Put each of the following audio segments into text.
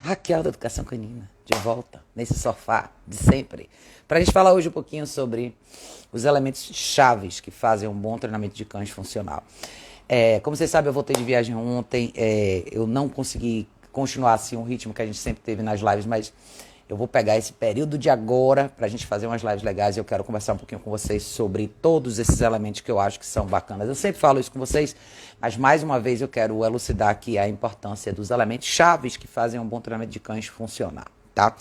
Raquel da Educação Canina, de volta, nesse sofá de sempre, para a gente falar hoje um pouquinho sobre os elementos chaves que fazem um bom treinamento de cães funcional. Como vocês sabem, eu voltei de viagem ontem, eu não consegui continuar assim o ritmo que a gente sempre teve nas lives, mas eu vou pegar esse período de agora para a gente fazer umas lives legais e eu quero conversar um pouquinho com vocês sobre todos esses elementos que eu acho que são bacanas. Eu sempre falo isso com vocês, mas mais uma vez eu quero elucidar aqui a importância dos elementos chaves que fazem um bom treinamento de cães funcionar, tá?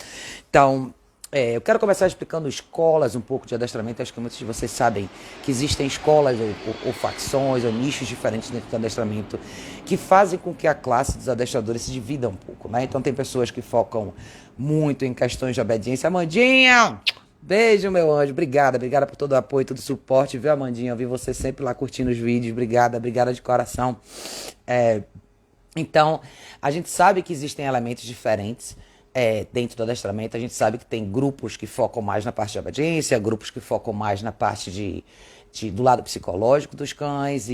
Então, eu quero começar explicando escolas um pouco de adestramento. Acho que muitos de vocês sabem que existem escolas ou facções ou nichos diferentes dentro do adestramento que fazem com que a classe dos adestradores se divida um pouco, né? Então tem pessoas que focam muito em questões de obediência. Amandinha, beijo, meu anjo. Obrigada por todo o apoio, todo o suporte, viu, Amandinha? Eu vi você sempre lá curtindo os vídeos. Obrigada de coração. Então, a gente sabe que existem elementos diferentes dentro do adestramento. A gente sabe que tem grupos que focam mais na parte de obediência, grupos que focam mais na parte do lado psicológico dos cães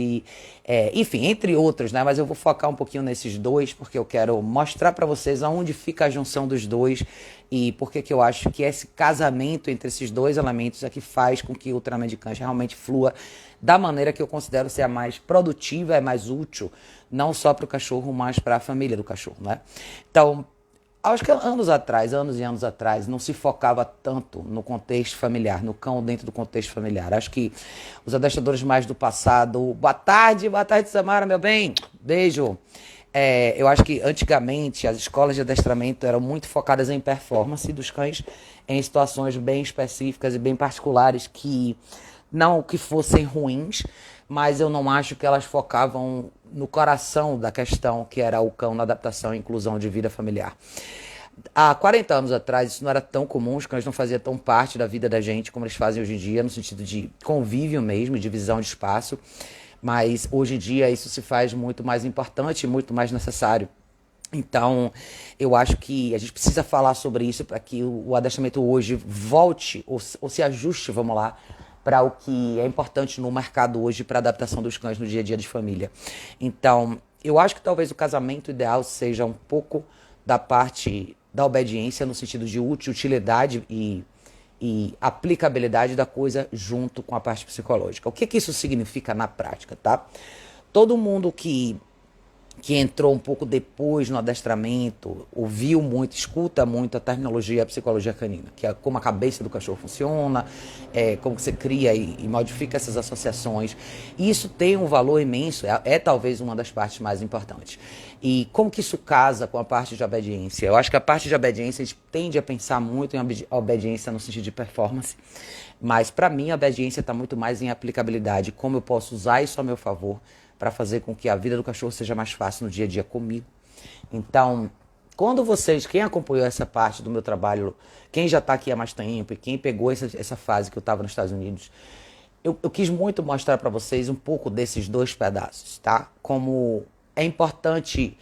enfim, entre outros, né? Mas eu vou focar um pouquinho nesses dois porque eu quero mostrar para vocês aonde fica a junção dos dois e porque que eu acho que esse casamento entre esses dois elementos é que faz com que o treinamento de cães realmente flua da maneira que eu considero ser a mais produtiva, é mais útil, não só para o cachorro, mas para a família do cachorro, né? Então, acho que anos e anos atrás, não se focava tanto no contexto familiar, no cão dentro do contexto familiar. Acho que os adestradores mais do passado... Boa tarde, Samara, meu bem. Beijo. Eu acho que antigamente as escolas de adestramento eram muito focadas em performance dos cães, em situações bem específicas e bem particulares que não que fossem ruins, mas eu não acho que elas focavam no coração da questão, que era o cão na adaptação e inclusão de vida familiar. Há 40 anos atrás, isso não era tão comum, os cães não faziam tão parte da vida da gente como eles fazem hoje em dia, no sentido de convívio mesmo, divisão de espaço, mas hoje em dia isso se faz muito mais importante e muito mais necessário. Então, eu acho que a gente precisa falar sobre isso para que o adestramento hoje volte ou se ajuste, vamos lá, para o que é importante no mercado hoje para a adaptação dos cães no dia a dia de família. Então, eu acho que talvez o casamento ideal seja um pouco da parte da obediência no sentido de utilidade e aplicabilidade da coisa junto com a parte psicológica. O que isso significa na prática, tá? Todo mundo que entrou um pouco depois no adestramento, ouviu muito, escuta muito a terminologia, a psicologia canina, que é como a cabeça do cachorro funciona, como que você cria e modifica essas associações. E isso tem um valor imenso, talvez uma das partes mais importantes. E como que isso casa com a parte de obediência? Eu acho que a parte de obediência, a gente tende a pensar muito em obediência no sentido de performance, mas para mim a obediência está muito mais em aplicabilidade, como eu posso usar isso a meu favor, para fazer com que a vida do cachorro seja mais fácil no dia a dia comigo. Então, quando quem acompanhou essa parte do meu trabalho, quem já está aqui há mais tempo e quem pegou essa fase que eu estava nos Estados Unidos, eu quis muito mostrar para vocês um pouco desses dois pedaços, tá? Como é importante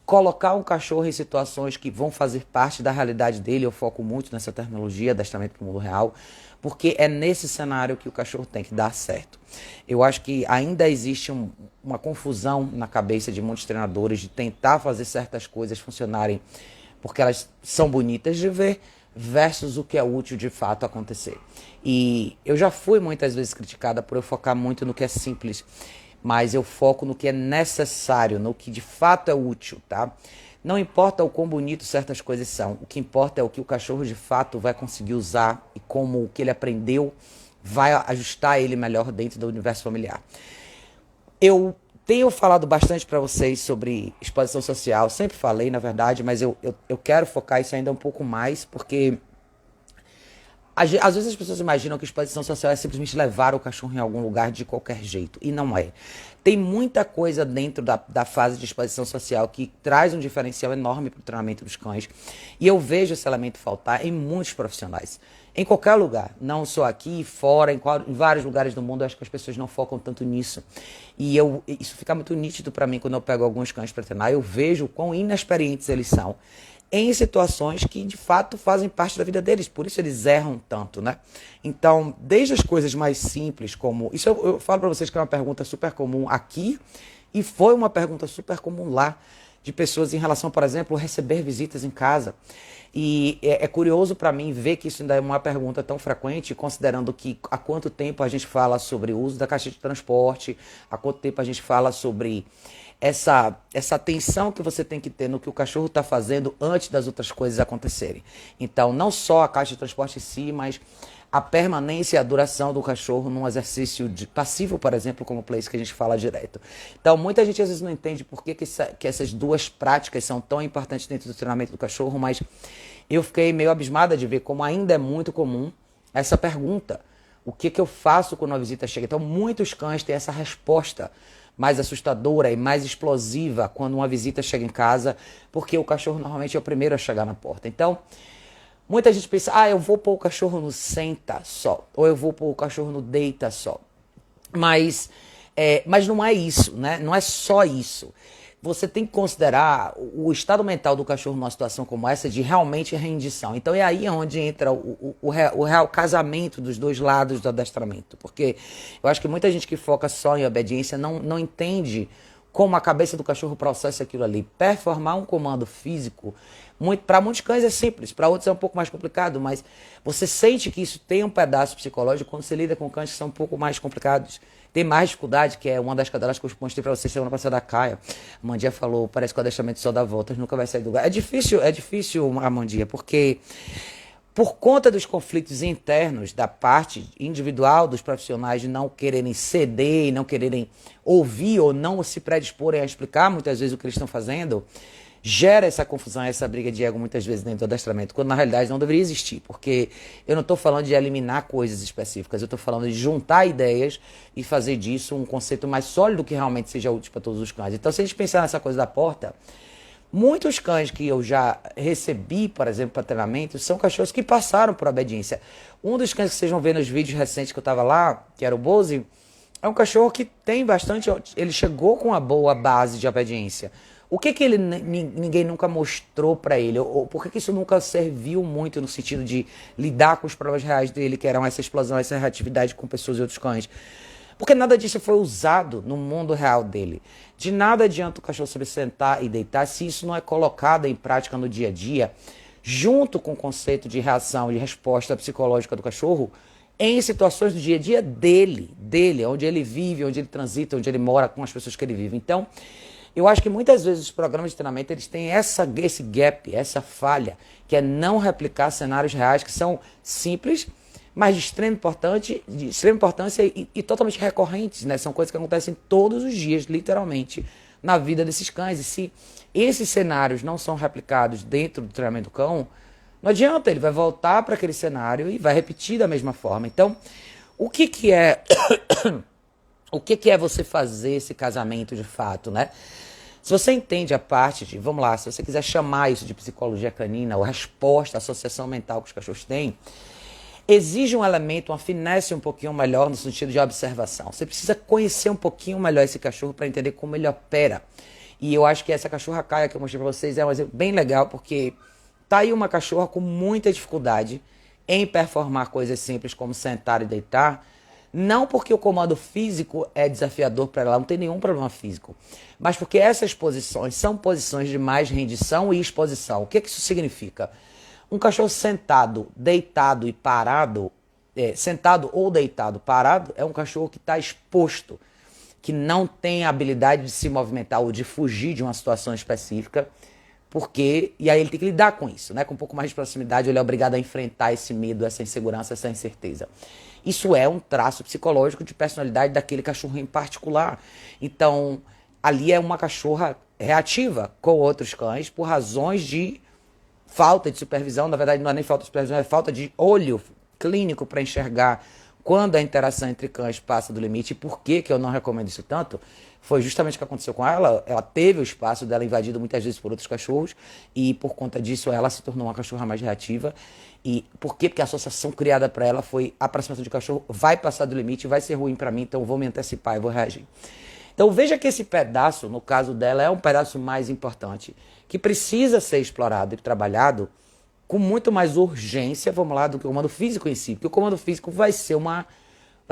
colocar um cachorro em situações que vão fazer parte da realidade dele. Eu foco muito nessa terminologia, adestramento para o mundo real, porque é nesse cenário que o cachorro tem que dar certo. Eu acho que ainda existe uma confusão na cabeça de muitos treinadores de tentar fazer certas coisas funcionarem porque elas são bonitas de ver versus o que é útil de fato acontecer. E eu já fui muitas vezes criticada por eu focar muito no que é simples, mas eu foco no que é necessário, no que de fato é útil, tá? Não importa o quão bonito certas coisas são, o que importa é o que o cachorro de fato vai conseguir usar e como o que ele aprendeu vai ajustar ele melhor dentro do universo familiar. Eu tenho falado bastante para vocês sobre exposição social, sempre falei, na verdade, mas eu quero focar isso ainda um pouco mais, porque às vezes as pessoas imaginam que exposição social é simplesmente levar o cachorro em algum lugar de qualquer jeito, e não é. Tem muita coisa dentro da fase de exposição social que traz um diferencial enorme para o treinamento dos cães, e eu vejo esse elemento faltar em muitos profissionais. Em qualquer lugar, não só aqui, fora, em vários lugares do mundo, eu acho que as pessoas não focam tanto nisso. E isso fica muito nítido para mim quando eu pego alguns cães para treinar, eu vejo quão inexperientes eles são em situações que de fato fazem parte da vida deles, por isso eles erram tanto, né? Então, desde as coisas mais simples, como... Isso eu falo para vocês que é uma pergunta super comum aqui, e foi uma pergunta super comum lá, de pessoas em relação, por exemplo, receber visitas em casa. E é curioso para mim ver que isso ainda é uma pergunta tão frequente, considerando que há quanto tempo a gente fala sobre o uso da caixa de transporte, há quanto tempo a gente fala sobre essa atenção que você tem que ter no que o cachorro está fazendo antes das outras coisas acontecerem. Então, não só a caixa de transporte em si, mas a permanência e a duração do cachorro num exercício passivo, por exemplo, como o place que a gente fala direto. Então, muita gente às vezes não entende por que essas duas práticas são tão importantes dentro do treinamento do cachorro, mas eu fiquei meio abismada de ver como ainda é muito comum essa pergunta. O que eu faço quando uma visita chega? Então, muitos cães têm essa resposta mais assustadora e mais explosiva quando uma visita chega em casa, porque o cachorro normalmente é o primeiro a chegar na porta. Então, muita gente pensa, eu vou pôr o cachorro no senta só, ou eu vou pôr o cachorro no deita só. Mas não é isso, né? Não é só isso. Você tem que considerar o estado mental do cachorro numa situação como essa de realmente rendição. Então é aí onde entra o real casamento dos dois lados do adestramento. Porque eu acho que muita gente que foca só em obediência não entende como a cabeça do cachorro processa aquilo ali. Performar um comando físico, para muitos cães é simples, para outros é um pouco mais complicado, mas você sente que isso tem um pedaço psicológico quando você lida com cães que são um pouco mais complicados. Tem mais dificuldade, que é uma das cadelas que eu mostrei para vocês semana passada da Caia. A Mandia falou, parece que o adestramento só dá voltas, nunca vai sair do lugar. É difícil, Mandia, porque por conta dos conflitos internos da parte individual dos profissionais de não quererem ceder e não quererem ouvir ou não se predisporem a explicar muitas vezes o que eles estão fazendo, gera essa confusão, essa briga de ego muitas vezes dentro do adestramento, quando na realidade não deveria existir, porque eu não estou falando de eliminar coisas específicas, eu estou falando de juntar ideias e fazer disso um conceito mais sólido que realmente seja útil para todos os cães. Então, se a gente pensar nessa coisa da porta, muitos cães que eu já recebi, por exemplo, para treinamento, são cachorros que passaram por obediência. Um dos cães que vocês vão ver nos vídeos recentes que eu estava lá, que era o Boze, é um cachorro que tem bastante, ele chegou com uma boa base de obediência. O que ninguém nunca mostrou para ele? Ou por que isso nunca serviu muito no sentido de lidar com os problemas reais dele, que eram essa explosão, essa reatividade com pessoas e outros cães? Porque nada disso foi usado no mundo real dele. De nada adianta o cachorro saber sentar e deitar se isso não é colocado em prática no dia a dia, junto com o conceito de reação e resposta psicológica do cachorro, em situações do dia a dia dele, onde ele vive, onde ele transita, onde ele mora, com as pessoas que ele vive. Então, eu acho que muitas vezes os programas de treinamento eles têm esse gap, essa falha, que é não replicar cenários reais que são simples, mas de extrema importância e totalmente recorrentes, né? São coisas que acontecem todos os dias, literalmente, na vida desses cães. E se esses cenários não são replicados dentro do treinamento do cão, não adianta, ele vai voltar para aquele cenário e vai repetir da mesma forma. Então, o que é você fazer esse casamento de fato, né? Se você entende a parte de, vamos lá, se você quiser chamar isso de psicologia canina, ou resposta, associação mental que os cachorros têm, exige um elemento, uma finesse um pouquinho melhor no sentido de observação. Você precisa conhecer um pouquinho melhor esse cachorro para entender como ele opera. E eu acho que essa cachorra Caia que eu mostrei para vocês é um exemplo bem legal, porque tá aí uma cachorra com muita dificuldade em performar coisas simples como sentar e deitar, não porque o comando físico é desafiador para ela, não tem nenhum problema físico, mas porque essas posições são posições de mais rendição e exposição. O que isso significa? Um cachorro sentado, deitado e parado, sentado ou deitado parado, é um cachorro que está exposto, que não tem a habilidade de se movimentar ou de fugir de uma situação específica, e aí ele tem que lidar com isso, né? Com um pouco mais de proximidade, ele é obrigado a enfrentar esse medo, essa insegurança, essa incerteza. Isso é um traço psicológico de personalidade daquele cachorro em particular. Então, ali é uma cachorra reativa com outros cães por razões de falta de supervisão. Na verdade, não é nem falta de supervisão, é falta de olho clínico para enxergar quando a interação entre cães passa do limite. E por que eu não recomendo isso tanto? Foi justamente o que aconteceu com ela. Ela teve o espaço dela invadido muitas vezes por outros cachorros e por conta disso ela se tornou uma cachorra mais reativa. E por quê? Porque a associação criada para ela foi a aproximação de cachorro vai passar do limite, vai ser ruim para mim, então eu vou me antecipar, eu vou reagir. Então veja que esse pedaço, no caso dela, é um pedaço mais importante, que precisa ser explorado e trabalhado com muito mais urgência, vamos lá, do que o comando físico em si. Porque o comando físico vai ser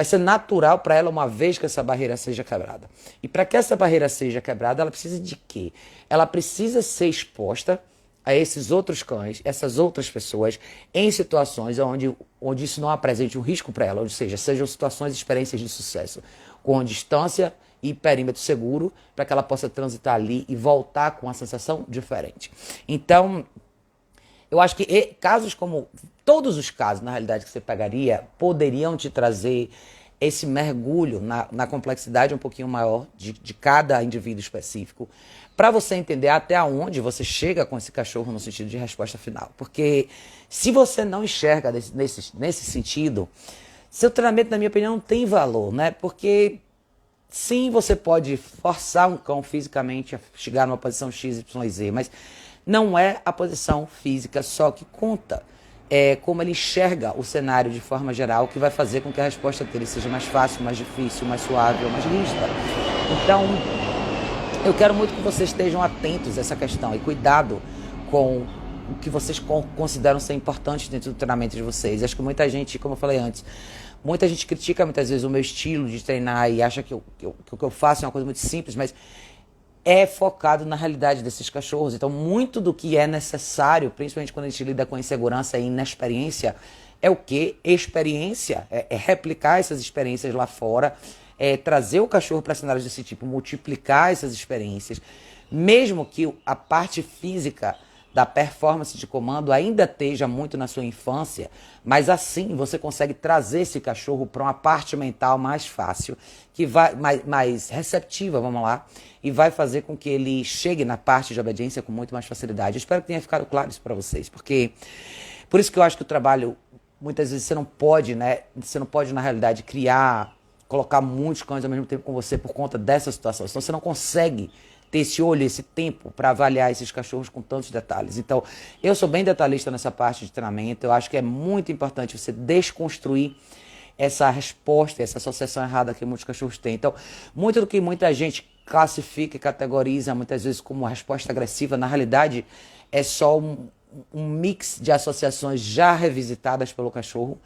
vai ser natural para ela uma vez que essa barreira seja quebrada. E para que essa barreira seja quebrada, ela precisa de quê? Ela precisa ser exposta a esses outros cães, essas outras pessoas, em situações onde isso não apresente um risco para ela, ou seja, sejam situações e experiências de sucesso, com distância e perímetro seguro, para que ela possa transitar ali e voltar com uma sensação diferente. Então, eu acho que casos como todos os casos, na realidade, que você pegaria, poderiam te trazer esse mergulho na complexidade um pouquinho maior de cada indivíduo específico, para você entender até onde você chega com esse cachorro no sentido de resposta final. Porque se você não enxerga nesse sentido, seu treinamento, na minha opinião, não tem valor, né? Porque sim, você pode forçar um cão fisicamente a chegar numa posição X, Y, Z, mas não é a posição física só que conta. É como ele enxerga o cenário de forma geral, que vai fazer com que a resposta dele seja mais fácil, mais difícil, mais suave ou mais rígida. Então, eu quero muito que vocês estejam atentos a essa questão e cuidado com o que vocês consideram ser importante dentro do treinamento de vocês. Acho que muita gente, como eu falei antes, muita gente critica muitas vezes o meu estilo de treinar e acha que o que eu faço é uma coisa muito simples, mas é focado na realidade desses cachorros. Então, muito do que é necessário, principalmente quando a gente lida com insegurança e inexperiência, é o quê? Experiência. É replicar essas experiências lá fora, é trazer o cachorro para cenários desse tipo, multiplicar essas experiências, mesmo que a parte física da performance de comando ainda esteja muito na sua infância, mas assim você consegue trazer esse cachorro para uma parte mental mais fácil, que vai mais receptiva, vamos lá, e vai fazer com que ele chegue na parte de obediência com muito mais facilidade. Eu espero que tenha ficado claro isso para vocês, porque por isso que eu acho que o trabalho, muitas vezes você não pode, né? Você não pode, na realidade, colocar muitos cães ao mesmo tempo com você por conta dessa situação. Senão você não consegue ter esse olho, esse tempo para avaliar esses cachorros com tantos detalhes. Então, eu sou bem detalhista nessa parte de treinamento. Eu acho que é muito importante você desconstruir essa resposta, essa associação errada que muitos cachorros têm. Então, muito do que muita gente classifica e categoriza muitas vezes como resposta agressiva, na realidade é só um mix de associações já revisitadas pelo cachorro,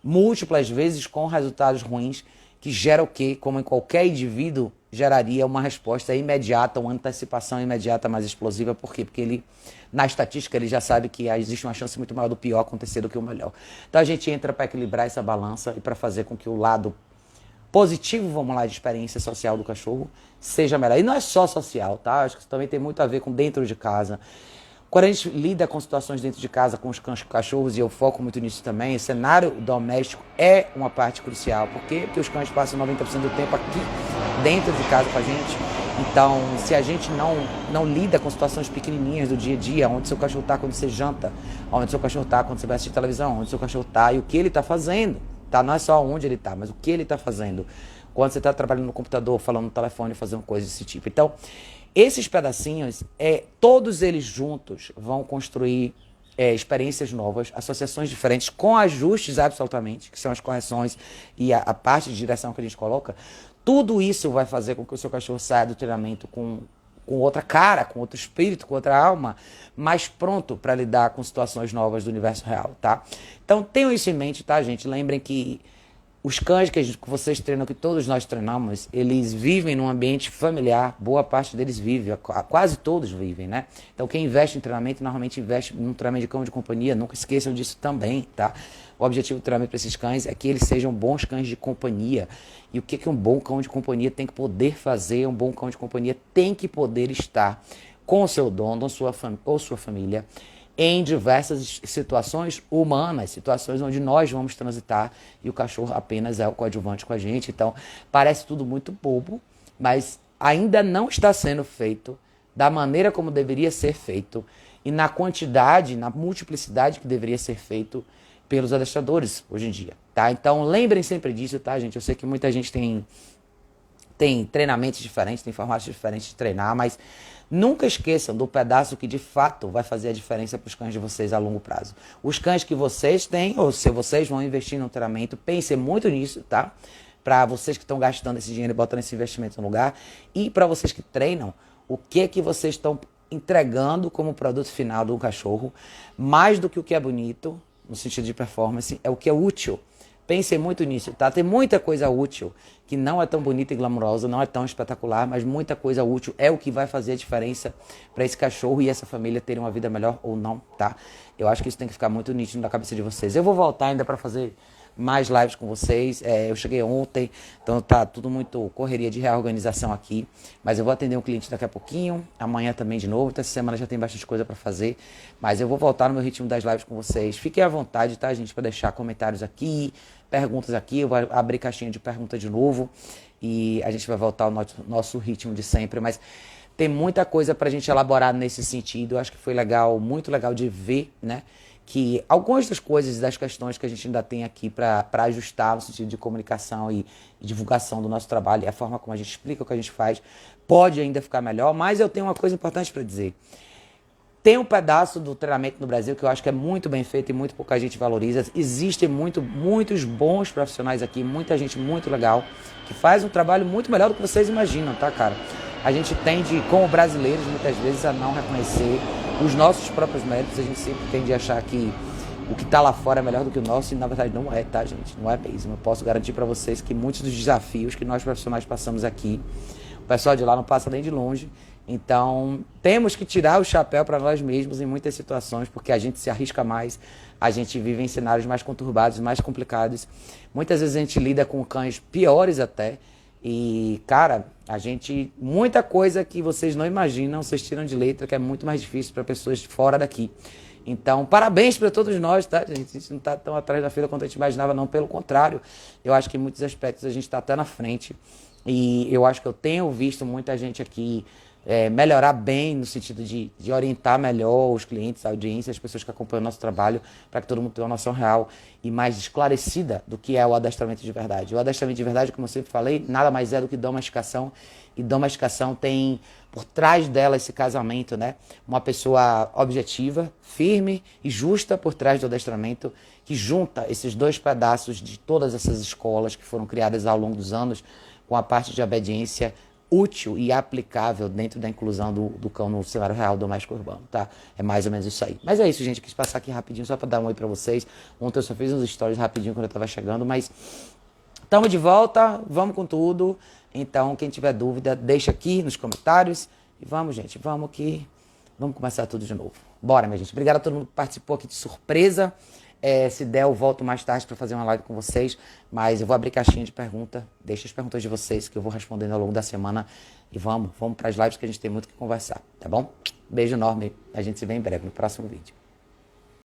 múltiplas vezes com resultados ruins, que gera o quê? Como em qualquer indivíduo, geraria uma resposta imediata, uma antecipação imediata mais explosiva. Por quê? Porque ele, na estatística, ele já sabe que existe uma chance muito maior do pior acontecer do que o melhor. Então a gente entra para equilibrar essa balança e para fazer com que o lado positivo, vamos lá, de experiência social do cachorro seja melhor. E não é só social, tá? Acho que isso também tem muito a ver com dentro de casa. Quando a gente lida com situações dentro de casa, com os cachorros, e eu foco muito nisso também, o cenário doméstico é uma parte crucial. Por quê? Porque os cães passam 90% do tempo aqui, dentro de casa com a gente. Então, se a gente não lida com situações pequenininhas do dia a dia, onde seu cachorro está quando você janta, onde seu cachorro está quando você vai assistir televisão, onde seu cachorro está e o que ele está fazendo, tá? Não é só onde ele está, mas o que ele está fazendo. Quando você está trabalhando no computador, falando no telefone, fazendo coisas desse tipo. Então, esses pedacinhos, todos eles juntos vão construir experiências novas, associações diferentes, com ajustes absolutamente, que são as correções e a parte de direção que a gente coloca. Tudo isso vai fazer com que o seu cachorro saia do treinamento com outra cara, com outro espírito, com outra alma, mais pronto para lidar com situações novas do universo real, tá? Então tenham isso em mente, tá, gente? Lembrem que os cães que vocês treinam, que todos nós treinamos, eles vivem num ambiente familiar, boa parte deles vive, quase todos vivem, né? Então quem investe em treinamento, normalmente investe num treinamento de cão de companhia, nunca esqueçam disso também, tá? O objetivo do treinamento para esses cães é que eles sejam bons cães de companhia. E o que um bom cão de companhia tem que poder fazer? Um bom cão de companhia tem que poder estar com o seu dono ou sua família, em diversas situações humanas, situações onde nós vamos transitar e o cachorro apenas é o coadjuvante com a gente. Então, parece tudo muito bobo, mas ainda não está sendo feito da maneira como deveria ser feito e na quantidade, na multiplicidade que deveria ser feito pelos adestradores hoje em dia, tá? Então, lembrem sempre disso, tá, gente? Eu sei que muita gente tem treinamentos diferentes, tem formatos diferentes de treinar, mas nunca esqueçam do pedaço que de fato vai fazer a diferença para os cães de vocês a longo prazo. Os cães que vocês têm, ou se vocês vão investir no treinamento, pensem muito nisso, tá? Para vocês que estão gastando esse dinheiro e botando esse investimento no lugar. E para vocês que treinam, o que vocês estão entregando como produto final do cachorro, mais do que o que é bonito, no sentido de performance, é o que é útil Pensem muito nisso, tá? Tem muita coisa útil que não é tão bonita e glamourosa, não é tão espetacular, mas muita coisa útil é o que vai fazer a diferença para esse cachorro e essa família terem uma vida melhor ou não, tá? Eu acho que isso tem que ficar muito nítido na cabeça de vocês. Eu vou voltar ainda para fazer mais lives com vocês. Eu cheguei ontem, então tá tudo muito correria de reorganização aqui, mas eu vou atender um cliente daqui a pouquinho, amanhã também de novo, essa semana já tem bastante coisa para fazer, mas eu vou voltar no meu ritmo das lives com vocês. Fiquem à vontade, tá, gente, para deixar comentários aqui, perguntas aqui, eu vou abrir caixinha de pergunta de novo e a gente vai voltar ao nosso ritmo de sempre, mas tem muita coisa pra gente elaborar nesse sentido. Eu acho que foi legal, muito legal de ver, né, que algumas das coisas e das questões que a gente ainda tem aqui para ajustar no sentido de comunicação e divulgação do nosso trabalho e a forma como a gente explica o que a gente faz pode ainda ficar melhor, mas eu tenho uma coisa importante para dizer. Tem um pedaço do treinamento no Brasil que eu acho que é muito bem feito e muito pouca gente valoriza. Existem muitos bons profissionais aqui, muita gente muito legal, que faz um trabalho muito melhor do que vocês imaginam, tá, cara? A gente tende, como brasileiros, muitas vezes a não reconhecer os nossos próprios méritos. A gente sempre tende a achar que o que tá lá fora é melhor do que o nosso e na verdade não é, tá, gente? Não é mesmo. Eu posso garantir para vocês que muitos dos desafios que nós profissionais passamos aqui, o pessoal de lá não passa nem de longe. Então, temos que tirar o chapéu para nós mesmos em muitas situações, porque a gente se arrisca mais, a gente vive em cenários mais conturbados, mais complicados. Muitas vezes a gente lida com cães piores até. E, cara, muita coisa que vocês não imaginam, vocês tiram de letra, que é muito mais difícil para pessoas de fora daqui. Então, parabéns para todos nós, tá, gente? A gente não está tão atrás da fila quanto a gente imaginava, não. Pelo contrário, eu acho que em muitos aspectos a gente está até na frente. E eu acho que eu tenho visto muita gente aqui melhorar bem no sentido de orientar melhor os clientes, a audiência, as pessoas que acompanham o nosso trabalho, para que todo mundo tenha uma noção real e mais esclarecida do que é o adestramento de verdade. O adestramento de verdade, como eu sempre falei, nada mais é do que domesticação, e domesticação tem por trás dela esse casamento, né? Uma pessoa objetiva, firme e justa por trás do adestramento, que junta esses dois pedaços de todas essas escolas que foram criadas ao longo dos anos, com a parte de obediência útil e aplicável dentro da inclusão do cão no cenário real doméstico urbano, tá? É mais ou menos isso aí. Mas é isso, gente, eu quis passar aqui rapidinho só para dar um oi para vocês. Ontem eu só fiz uns stories rapidinho quando eu tava chegando, mas estamos de volta, vamos com tudo. Então, quem tiver dúvida, deixa aqui nos comentários e vamos, gente, vamos começar tudo de novo. Bora, minha gente. Obrigado a todo mundo que participou aqui de surpresa. Se der, eu volto mais tarde para fazer uma live com vocês, mas eu vou abrir caixinha de pergunta, deixa as perguntas de vocês que eu vou respondendo ao longo da semana e vamos para as lives que a gente tem muito que conversar, tá bom? Beijo enorme, a gente se vê em breve no próximo vídeo.